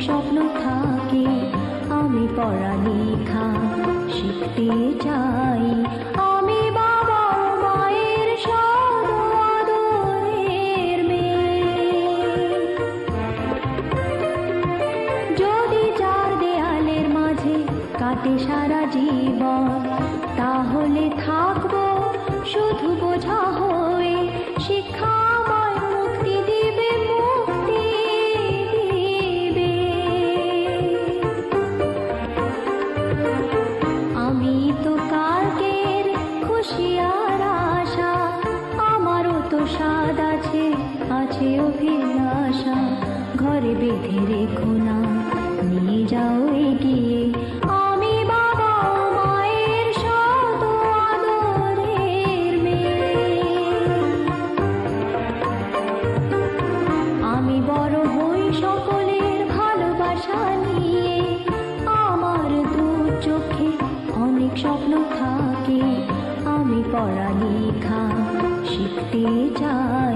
স্বপ্ন থাকে, আমি পড়ালেখা শিখতে চাই। আমি বাবা মায়ের আদরের মেয়ে। যদি চার দেয়ালের মাঝে কাটে সারা জীবন, তাহলে থাকবো শুধু বোঝা হয়ে। শিক্ষা আমায় মুক্তি দিবে, মুক্তি দিবে। আমি তো কালকের খুশি আর আশা, আমারও তো স্বাদ আছে, আছে অভিলাষা। ঘরে বেঁধে রেখো না, নিয়ে যাও এগিয়ে। আমি বাবা মায়ের শত আদরের মেয়ে। আমি বড় হই সকলের ভালোবাসা নিয়ে, আমার দু চোখে অনেক স্বপ্ন থাকে, আমি পড়ালেখা শিখতে চাই।